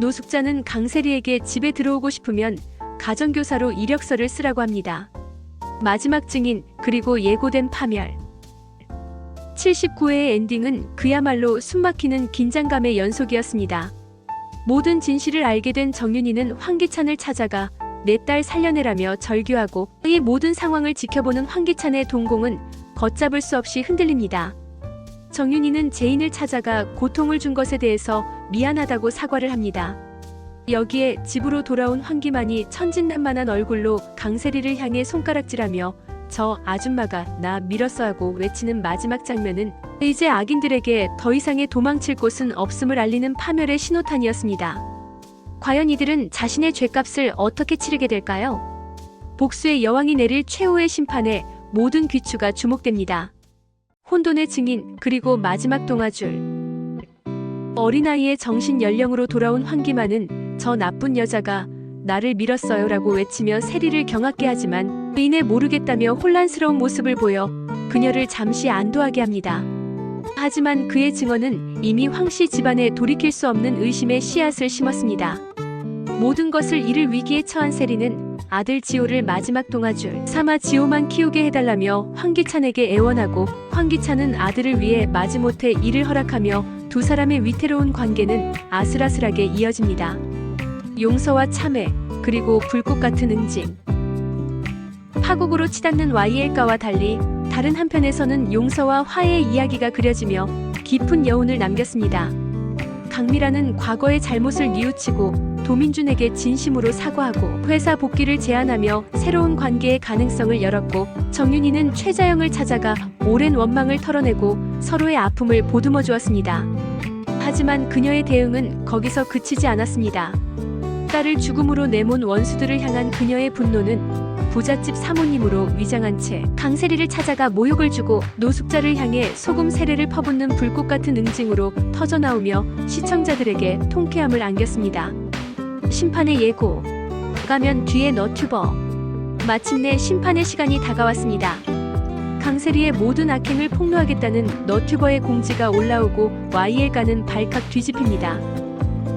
노숙자는 강세리에게 집에 들어오고 싶으면 가정교사로 이력서를 쓰라고 합니다. 마지막 증인, 그리고 예고된 파멸. 79회의 엔딩은 그야말로 숨막히는 긴장감의 연속이었습니다. 모든 진실을 알게 된 정윤이는 황기찬을 찾아가 내 딸 살려내라며 절규하고 이 모든 상황을 지켜보는 황기찬의 동공은 걷잡을 수 없이 흔들립니다. 정윤이는 제인을 찾아가 고통을 준 것에 대해서 미안하다고 사과를 합니다. 여기에 집으로 돌아온 황기만이 천진난만한 얼굴로 강세리를 향해 손가락질하며 저 아줌마가 나 밀었어 하고 외치는 마지막 장면은 이제 악인들에게 더 이상의 도망칠 곳은 없음을 알리는 파멸의 신호탄이었습니다. 과연 이들은 자신의 죄값을 어떻게 치르게 될까요? 복수의 여왕이 내릴 최후의 심판에 모든 귀추가 주목됩니다. 혼돈의 증인, 그리고 마지막 동화줄. 어린아이의 정신 연령으로 돌아온 황기만은 저 나쁜 여자가 나를 밀었어요 라고 외치며 세리를 경악게 하지만 이내 모르겠다며 혼란스러운 모습을 보여 그녀를 잠시 안도하게 합니다. 하지만 그의 증언은 이미 황씨 집안에 돌이킬 수 없는 의심의 씨앗을 심었습니다. 모든 것을 잃을 위기에 처한 세리는 아들 지호를 마지막 동화줄 삼아 지호만 키우게 해달라며 황기찬에게 애원하고 황기찬은 아들을 위해 마지못해 이를 허락하며 두 사람의 위태로운 관계는 아슬아슬하게 이어집니다. 용서와 참회, 그리고 불꽃 같은 응징. 파국으로 치닫는 YL가와 달리 다른 한편에서는 용서와 화해의 이야기가 그려지며 깊은 여운을 남겼습니다. 강미라는 과거의 잘못을 뉘우치고 도민준에게 진심으로 사과하고 회사 복귀를 제안하며 새로운 관계의 가능성을 열었고, 정윤이는 최자영을 찾아가 오랜 원망을 털어내고 서로의 아픔을 보듬어 주었습니다. 하지만 그녀의 대응은 거기서 그치지 않았습니다. 딸을 죽음으로 내몬 원수들을 향한 그녀의 분노는 부잣집 사모님으로 위장한 채 강세리를 찾아가 모욕을 주고 노숙자를 향해 소금 세례를 퍼붓는 불꽃 같은 응징으로 터져나오며 시청자들에게 통쾌함을 안겼습니다. 심판의 예고. 가면 뒤에 너튜버. 마침내 심판의 시간이 다가왔습니다. 강세리의 모든 악행을 폭로하겠다는 너튜버의 공지가 올라오고 YL가는 발칵 뒤집힙니다.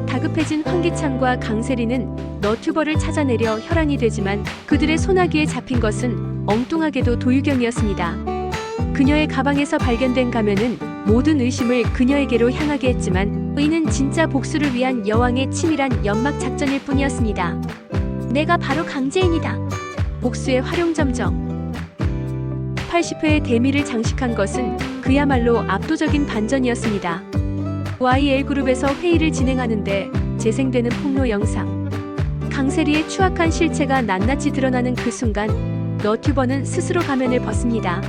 다급해진 황기찬과 강세리는 너튜버를 찾아내려 혈안이 되지만 그들의 소나기에 잡힌 것은 엉뚱하게도 도유경이었습니다. 그녀의 가방에서 발견된 가면은 모든 의심을 그녀에게로 향하게 했지만 이는 진짜 복수를 위한 여왕의 치밀한 연막 작전일 뿐이었습니다. 내가 바로 강재인이다. 복수의 활용점정. 80회의 대미를 장식한 것은 그야말로 압도적인 반전이었습니다. YL그룹에서 회의를 진행하는데 재생되는 폭로 영상. 강세리의 추악한 실체가 낱낱이 드러나는 그 순간 너튜버는 스스로 가면을 벗습니다.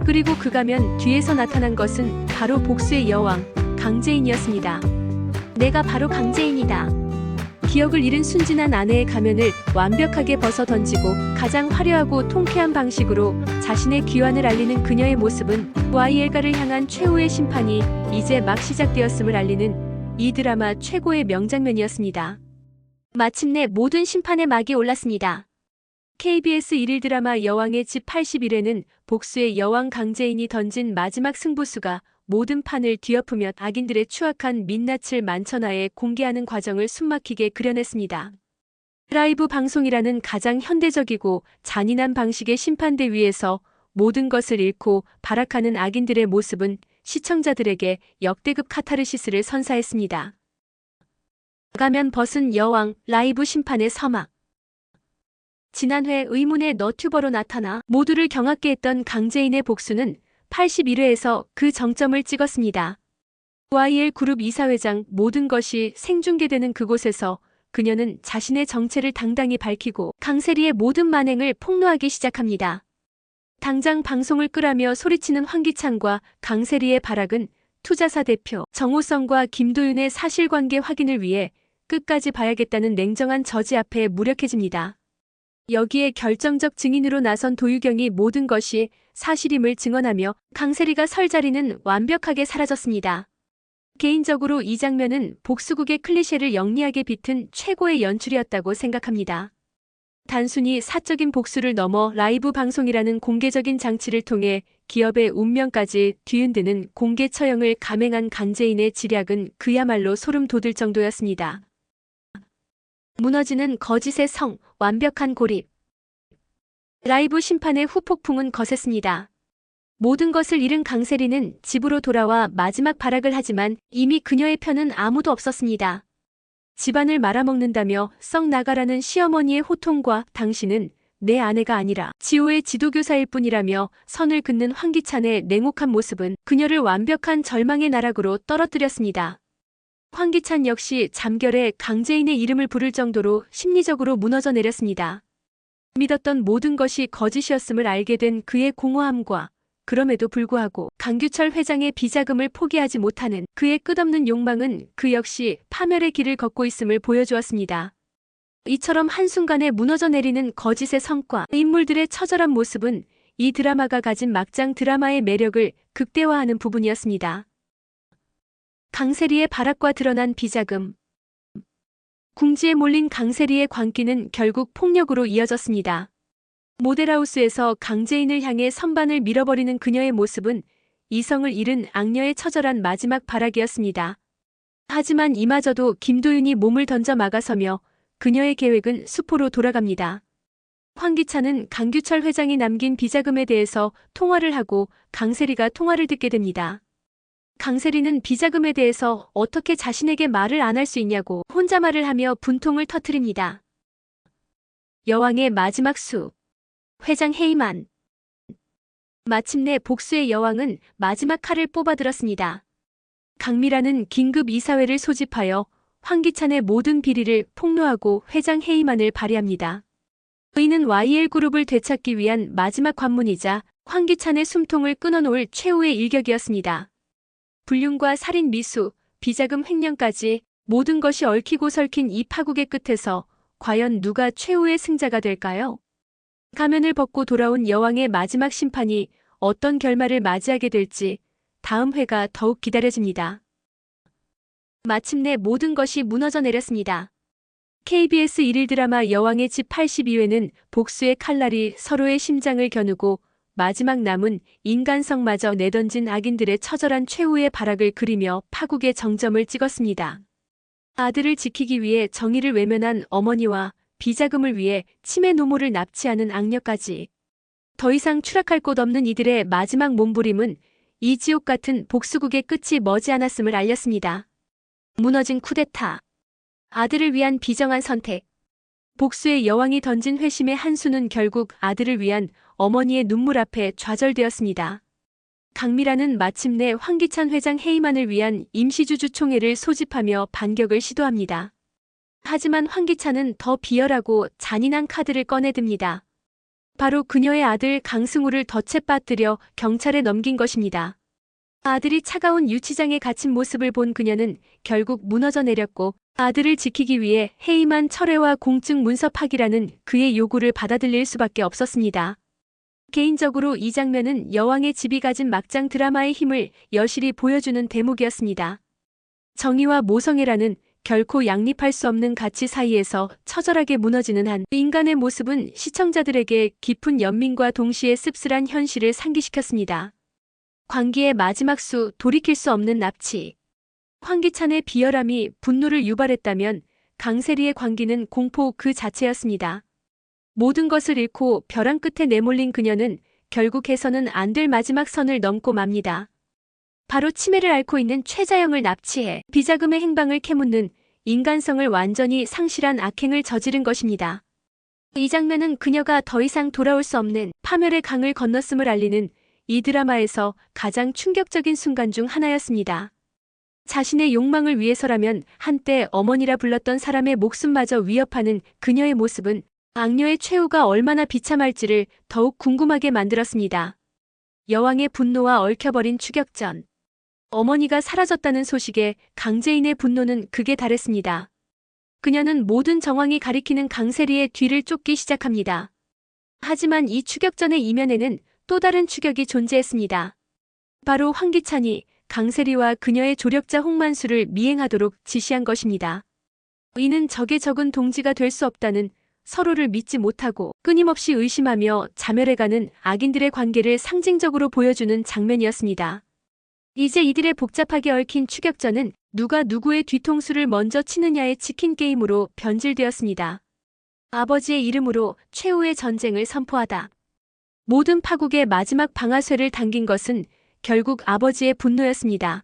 그리고 그 가면 뒤에서 나타난 것은 바로 복수의 여왕, 강재인이었습니다. 내가 바로 강재인이다. 기억을 잃은 순진한 아내의 가면을 완벽하게 벗어 던지고 가장 화려하고 통쾌한 방식으로 자신의 귀환을 알리는 그녀의 모습은 YL가를 향한 최후의 심판이 이제 막 시작되었음을 알리는 이 드라마 최고의 명장면이었습니다. 마침내 모든 심판의 막이 올랐습니다. KBS 1일 드라마 여왕의 집 81회는 복수의 여왕 강재인이 던진 마지막 승부수가 모든 판을 뒤엎으며 악인들의 추악한 민낯을 만천하에 공개하는 과정을 숨막히게 그려냈습니다. 라이브 방송이라는 가장 현대적이고 잔인한 방식의 심판대 위에서 모든 것을 잃고 발악하는 악인들의 모습은 시청자들에게 역대급 카타르시스를 선사했습니다. 가면 벗은 여왕, 라이브 심판의 서막. 지난 회 의문의 너튜버로 나타나 모두를 경악게 했던 강재인의 복수는 81회에서 그 정점을 찍었습니다. YL 그룹 이사회장 모든 것이 생중계되는 그곳에서 그녀는 자신의 정체를 당당히 밝히고 강세리의 모든 만행을 폭로하기 시작합니다. 당장 방송을 끄라며 소리치는 황기찬과 강세리의 발악은 투자사 대표 정호성과 김도윤의 사실관계 확인을 위해 끝까지 봐야겠다는 냉정한 저지 앞에 무력해집니다. 여기에 결정적 증인으로 나선 도유경이 모든 것이 사실임을 증언하며 강세리가 설 자리는 완벽하게 사라졌습니다. 개인적으로 이 장면은 복수국의 클리셰를 영리하게 비튼 최고의 연출이었다고 생각합니다. 단순히 사적인 복수를 넘어 라이브 방송이라는 공개적인 장치를 통해 기업의 운명까지 뒤흔드는 공개 처형을 감행한 강재인의 지략은 그야말로 소름 돋을 정도였습니다. 무너지는 거짓의 성, 완벽한 고립. 라이브 심판의 후폭풍은 거셌습니다. 모든 것을 잃은 강세리는 집으로 돌아와 마지막 발악을 하지만 이미 그녀의 편은 아무도 없었습니다. 집안을 말아먹는다며 썩 나가라는 시어머니의 호통과 당신은 내 아내가 아니라 지호의 지도교사일 뿐이라며 선을 긋는 황기찬의 냉혹한 모습은 그녀를 완벽한 절망의 나락으로 떨어뜨렸습니다. 황기찬 역시 잠결에 강재인의 이름을 부를 정도로 심리적으로 무너져 내렸습니다. 믿었던 모든 것이 거짓이었음을 알게 된 그의 공허함과 그럼에도 불구하고 강규철 회장의 비자금을 포기하지 못하는 그의 끝없는 욕망은 그 역시 파멸의 길을 걷고 있음을 보여주었습니다. 이처럼 한순간에 무너져 내리는 거짓의 성과, 인물들의 처절한 모습은 이 드라마가 가진 막장 드라마의 매력을 극대화하는 부분이었습니다. 강세리의 발악과 드러난 비자금. 궁지에 몰린 강세리의 광기는 결국 폭력으로 이어졌습니다. 모델하우스에서 강재인을 향해 선반을 밀어버리는 그녀의 모습은 이성을 잃은 악녀의 처절한 마지막 발악이었습니다. 하지만 이마저도 김도윤이 몸을 던져 막아서며 그녀의 계획은 수포로 돌아갑니다. 황기찬은 강규철 회장이 남긴 비자금에 대해서 통화를 하고 강세리가 통화를 듣게 됩니다. 강세리는 비자금에 대해서 어떻게 자신에게 말을 안 할 수 있냐고 혼자 말을 하며 분통을 터뜨립니다. 여왕의 마지막 수. 회장 해임안. 마침내 복수의 여왕은 마지막 칼을 뽑아들었습니다. 강미라는 긴급 이사회를 소집하여 황기찬의 모든 비리를 폭로하고 회장 해임안을 발의합니다. 이는 YL그룹을 되찾기 위한 마지막 관문이자 황기찬의 숨통을 끊어놓을 최후의 일격이었습니다. 불륜과 살인 미수, 비자금 횡령까지 모든 것이 얽히고 설킨 이 파국의 끝에서 과연 누가 최후의 승자가 될까요? 가면을 벗고 돌아온 여왕의 마지막 심판이 어떤 결말을 맞이하게 될지 다음 회가 더욱 기다려집니다. 마침내 모든 것이 무너져 내렸습니다. KBS 1일 드라마 여왕의 집 82회는 복수의 칼날이 서로의 심장을 겨누고 마지막 남은 인간성마저 내던진 악인들의 처절한 최후의 발악을 그리며 파국의 정점을 찍었습니다. 아들을 지키기 위해 정의를 외면한 어머니와 비자금을 위해 치매 노모를 납치하는 악녀까지. 더 이상 추락할 곳 없는 이들의 마지막 몸부림은 이 지옥 같은 복수국의 끝이 머지않았음을 알렸습니다. 무너진 쿠데타. 아들을 위한 비정한 선택. 복수의 여왕이 던진 회심의 한 수는 결국 아들을 위한 어머니의 눈물 앞에 좌절되었습니다. 강미라는 마침내 황기찬 회장 해임안을 위한 임시주주총회를 소집하며 반격을 시도합니다. 하지만 황기찬은 더 비열하고 잔인한 카드를 꺼내듭니다. 바로 그녀의 아들 강승우를 덫에 빠뜨려 경찰에 넘긴 것입니다. 아들이 차가운 유치장에 갇힌 모습을 본 그녀는 결국 무너져 내렸고 아들을 지키기 위해 해임한 철회와 공증 문서 파기라는 그의 요구를 받아들일 수밖에 없었습니다. 개인적으로 이 장면은 여왕의 집이 가진 막장 드라마의 힘을 여실히 보여주는 대목이었습니다. 정의와 모성애라는 결코 양립할 수 없는 가치 사이에서 처절하게 무너지는 한 인간의 모습은 시청자들에게 깊은 연민과 동시에 씁쓸한 현실을 상기시켰습니다. 광기의 마지막 수, 돌이킬 수 없는 납치. 황기찬의 비열함이 분노를 유발했다면 강세리의 광기는 공포 그 자체였습니다. 모든 것을 잃고 벼랑 끝에 내몰린 그녀는 결국 해서는 안 될 마지막 선을 넘고 맙니다. 바로 치매를 앓고 있는 최자영을 납치해 비자금의 행방을 캐묻는 인간성을 완전히 상실한 악행을 저지른 것입니다. 이 장면은 그녀가 더 이상 돌아올 수 없는 파멸의 강을 건넜음을 알리는 이 드라마에서 가장 충격적인 순간 중 하나였습니다. 자신의 욕망을 위해서라면 한때 어머니라 불렀던 사람의 목숨마저 위협하는 그녀의 모습은 악녀의 최후가 얼마나 비참할지를 더욱 궁금하게 만들었습니다. 여왕의 분노와 얽혀버린 추격전. 어머니가 사라졌다는 소식에 강재인의 분노는 극에 달했습니다. 그녀는 모든 정황이 가리키는 강세리의 뒤를 쫓기 시작합니다. 하지만 이 추격전의 이면에는 또 다른 추격이 존재했습니다. 바로 황기찬이 강세리와 그녀의 조력자 홍만수를 미행하도록 지시한 것입니다. 이는 적의 적은 동지가 될 수 없다는, 서로를 믿지 못하고 끊임없이 의심하며 자멸해가는 악인들의 관계를 상징적으로 보여주는 장면이었습니다. 이제 이들의 복잡하게 얽힌 추격전은 누가 누구의 뒤통수를 먼저 치느냐의 치킨 게임으로 변질되었습니다. 아버지의 이름으로 최후의 전쟁을 선포하다. 모든 파국의 마지막 방아쇠를 당긴 것은 결국 아버지의 분노였습니다.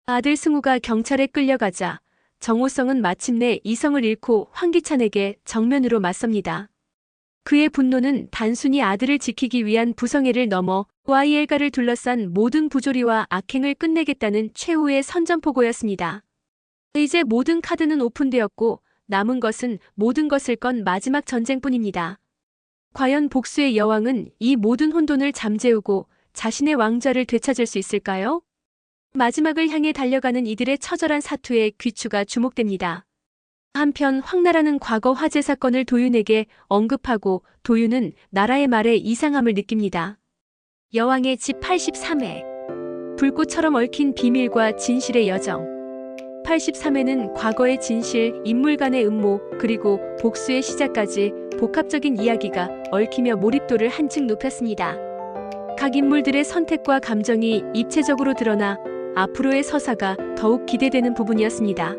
아들 승우가 경찰에 끌려가자 정호성은 마침내 이성을 잃고 황기찬에게 정면으로 맞섭니다. 그의 분노는 단순히 아들을 지키기 위한 부성애를 넘어 YL가를 둘러싼 모든 부조리와 악행을 끝내겠다는 최후의 선전포고였습니다. 이제 모든 카드는 오픈되었고 남은 것은 모든 것을 건 마지막 전쟁뿐입니다. 과연 복수의 여왕은 이 모든 혼돈을 잠재우고 자신의 왕좌를 되찾을 수 있을까요? 마지막을 향해 달려가는 이들의 처절한 사투에 귀추가 주목됩니다. 한편 황나라는 과거 화재 사건을 도윤에게 언급하고 도윤은 나라의 말에 이상함을 느낍니다. 여왕의 집 83회. 불꽃처럼 얽힌 비밀과 진실의 여정. 83회는 과거의 진실, 인물 간의 음모, 그리고 복수의 시작까지 복합적인 이야기가 얽히며 몰입도를 한층 높였습니다. 각 인물들의 선택과 감정이 입체적으로 드러나 앞으로의 서사가 더욱 기대되는 부분이었습니다.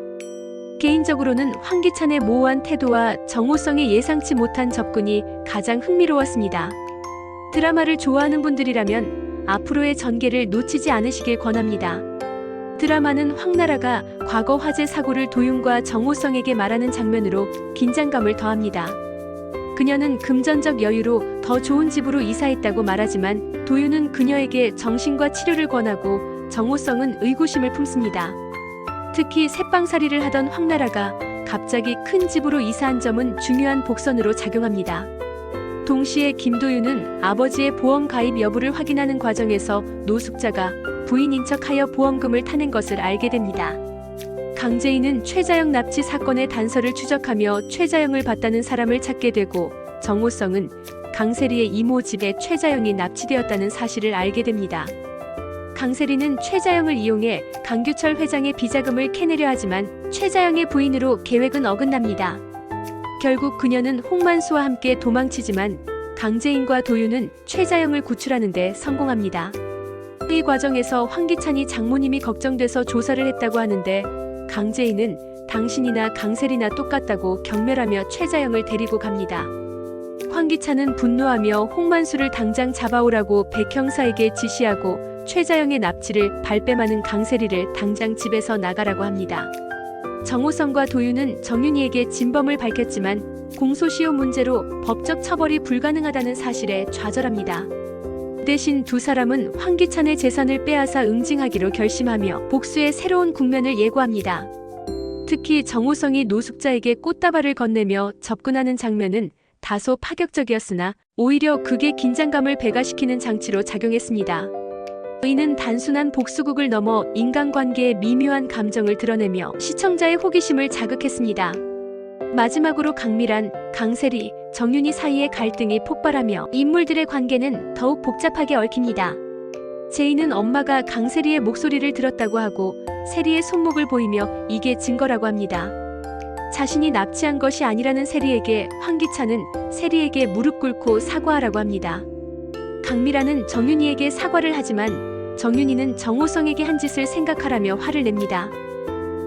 개인적으로는 황기찬의 모호한 태도와 정호성의 예상치 못한 접근이 가장 흥미로웠습니다. 드라마를 좋아하는 분들이라면 앞으로의 전개를 놓치지 않으시길 권합니다. 드라마는 황나라가 과거 화재 사고를 도윤과 정호성에게 말하는 장면으로 긴장감을 더합니다. 그녀는 금전적 여유로 더 좋은 집으로 이사했다고 말하지만 도윤은 그녀에게 정신과 치료를 권하고 정호성은 의구심을 품습니다. 특히 새빵살이를 하던 황나라가 갑자기 큰 집으로 이사한 점은 중요한 복선으로 작용합니다. 동시에 김도윤은 아버지의 보험 가입 여부를 확인하는 과정에서 노숙자가 부인인 척하여 보험금을 타낸 것을 알게 됩니다. 강재인은 최자영 납치 사건의 단서를 추적하며 최자영을 봤다는 사람을 찾게 되고 정호성은 강세리의 이모 집에 최자영이 납치되었다는 사실을 알게 됩니다. 강세리는 최자영을 이용해 강규철 회장의 비자금을 캐내려 하지만 최자영의 부인으로 계획은 어긋납니다. 결국 그녀는 홍만수와 함께 도망치지만 강재인과 도윤은 최자영을 구출하는 데 성공합니다. 이 과정에서 황기찬이 장모님이 걱정돼서 조사를 했다고 하는데 강재인은 당신이나 강세리나 똑같다고 경멸하며 최자영을 데리고 갑니다. 황기찬은 분노하며 홍만수를 당장 잡아오라고 백 형사에게 지시하고 최자영의 납치를 발뺌하는 강세리를 당장 집에서 나가라고 합니다. 정호성과 도윤은 정윤이에게 진범을 밝혔지만 공소시효 문제로 법적 처벌이 불가능하다는 사실에 좌절합니다. 대신 두 사람은 황기찬의 재산을 빼앗아 응징하기로 결심하며 복수의 새로운 국면을 예고합니다. 특히 정호성이 노숙자에게 꽃다발을 건네며 접근하는 장면은 다소 파격적이었으나 오히려 극의 긴장감을 배가시키는 장치로 작용했습니다. 이는 단순한 복수극을 넘어 인간관계의 미묘한 감정을 드러내며 시청자의 호기심을 자극했습니다. 마지막으로 강미란, 강세리, 정윤희 사이의 갈등이 폭발하며 인물들의 관계는 더욱 복잡하게 얽힙니다. 제이는 엄마가 강세리의 목소리를 들었다고 하고 세리의 손목을 보이며 이게 증거라고 합니다. 자신이 납치한 것이 아니라는 세리에게 황기찬은 세리에게 무릎 꿇고 사과하라고 합니다. 강미란은 정윤희에게 사과를 하지만 정윤희는 정호성에게 한 짓을 생각하라며 화를 냅니다.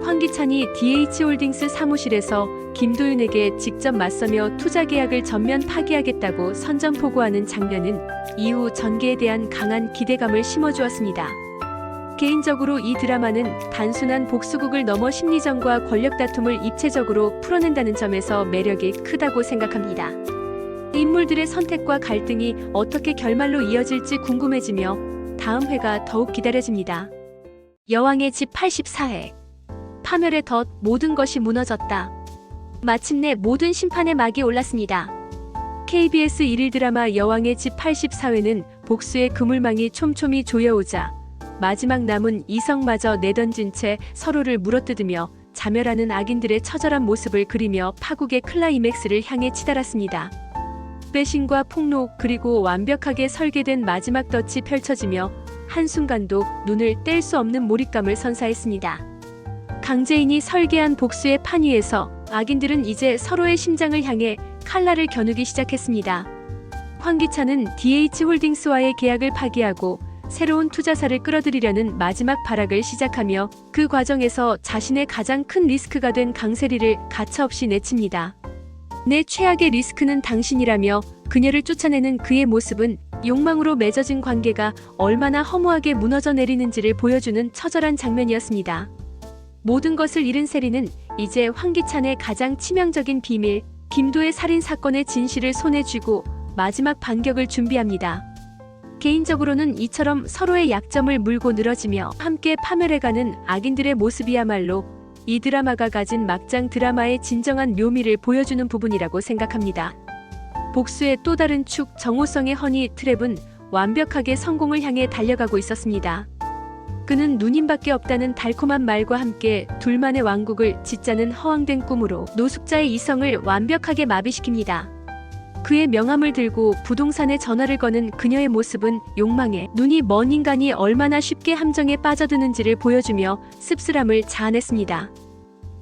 황기찬이 DH홀딩스 사무실에서 김도윤에게 직접 맞서며 투자 계약을 전면 파기하겠다고 선전포고하는 장면은 이후 전개에 대한 강한 기대감을 심어주었습니다. 개인적으로 이 드라마는 단순한 복수극을 넘어 심리전과 권력 다툼을 입체적으로 풀어낸다는 점에서 매력이 크다고 생각합니다. 인물들의 선택과 갈등이 어떻게 결말로 이어질지 궁금해지며 다음 회가 더욱 기다려집니다. 여왕의 집 84회. 파멸의 덫, 모든 것이 무너졌다. 마침내 모든 심판의 막이 올랐습니다. KBS 1일 드라마 여왕의 집 84회는 복수의 그물망이 촘촘히 조여오자 마지막 남은 이성마저 내던진 채 서로를 물어뜯으며 자멸하는 악인들의 처절한 모습을 그리며 파국의 클라이맥스를 향해 치달았습니다. 배신과 폭로 그리고 완벽하게 설계된 마지막 덫이 펼쳐지며 한순간도 눈을 뗄 수 없는 몰입감을 선사했습니다. 강재인이 설계한 복수의 판 위에서 악인들은 이제 서로의 심장을 향해 칼날을 겨누기 시작했습니다. 황기찬은 DH홀딩스와의 계약을 파기하고 새로운 투자사를 끌어들이려는 마지막 발악을 시작하며 그 과정에서 자신의 가장 큰 리스크가 된 강세리를 가차없이 내칩니다. 내 최악의 리스크는 당신이라며 그녀를 쫓아내는 그의 모습은 욕망으로 맺어진 관계가 얼마나 허무하게 무너져 내리는지를 보여주는 처절한 장면이었습니다. 모든 것을 잃은 세리는 이제 황기찬의 가장 치명적인 비밀, 김도의 살인 사건의 진실을 손에 쥐고 마지막 반격을 준비합니다. 개인적으로는 이처럼 서로의 약점을 물고 늘어지며 함께 파멸해가는 악인들의 모습이야말로 이 드라마가 가진 막장 드라마의 진정한 묘미를 보여주는 부분이라고 생각합니다. 복수의 또 다른 축, 정호성의 허니 트랩은 완벽하게 성공을 향해 달려가고 있었습니다. 그는 누님밖에 없다는 달콤한 말과 함께 둘만의 왕국을 짓자는 허황된 꿈으로 노숙자의 이성을 완벽하게 마비시킵니다. 그의 명함을 들고 부동산에 전화를 거는 그녀의 모습은 욕망에 눈이 먼 인간이 얼마나 쉽게 함정에 빠져드는지를 보여주며 씁쓸함을 자아냈습니다.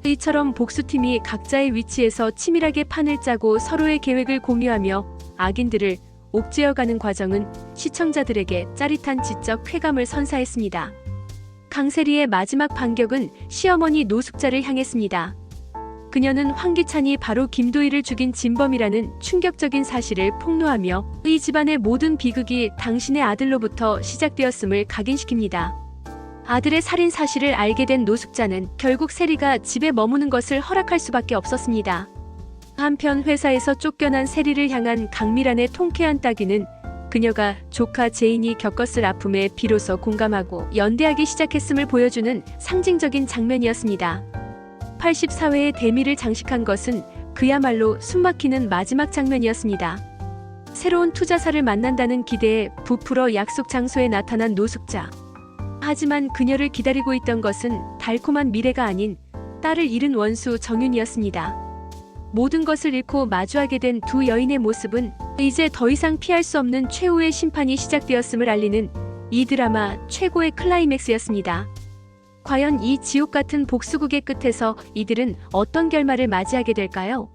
이처럼 복수팀이 각자의 위치에서 치밀하게 판을 짜고 서로의 계획을 공유하며 악인들을 옥죄어가는 과정은 시청자들에게 짜릿한 지적 쾌감을 선사했습니다. 강세리의 마지막 반격은 시어머니 노숙자를 향했습니다. 그녀는 황기찬이 바로 김도희를 죽인 진범이라는 충격적인 사실을 폭로하며 이 집안의 모든 비극이 당신의 아들로부터 시작되었음을 각인시킵니다. 아들의 살인 사실을 알게 된 노숙자는 결국 세리가 집에 머무는 것을 허락할 수밖에 없었습니다. 한편 회사에서 쫓겨난 세리를 향한 강미란의 통쾌한 따귀는 그녀가 조카 제인이 겪었을 아픔에 비로소 공감하고 연대하기 시작했음을 보여주는 상징적인 장면이었습니다. 84회의 대미를 장식한 것은 그야말로 숨막히는 마지막 장면이었습니다. 새로운 투자사를 만난다는 기대에 부풀어 약속 장소에 나타난 노숙자. 하지만 그녀를 기다리고 있던 것은 달콤한 미래가 아닌 딸을 잃은 원수 정윤이었습니다. 모든 것을 잃고 마주하게 된 두 여인의 모습은 이제 더 이상 피할 수 없는 최후의 심판이 시작되었음을 알리는 이 드라마 최고의 클라이맥스였습니다. 과연 이 지옥 같은 복수극의 끝에서 이들은 어떤 결말을 맞이하게 될까요?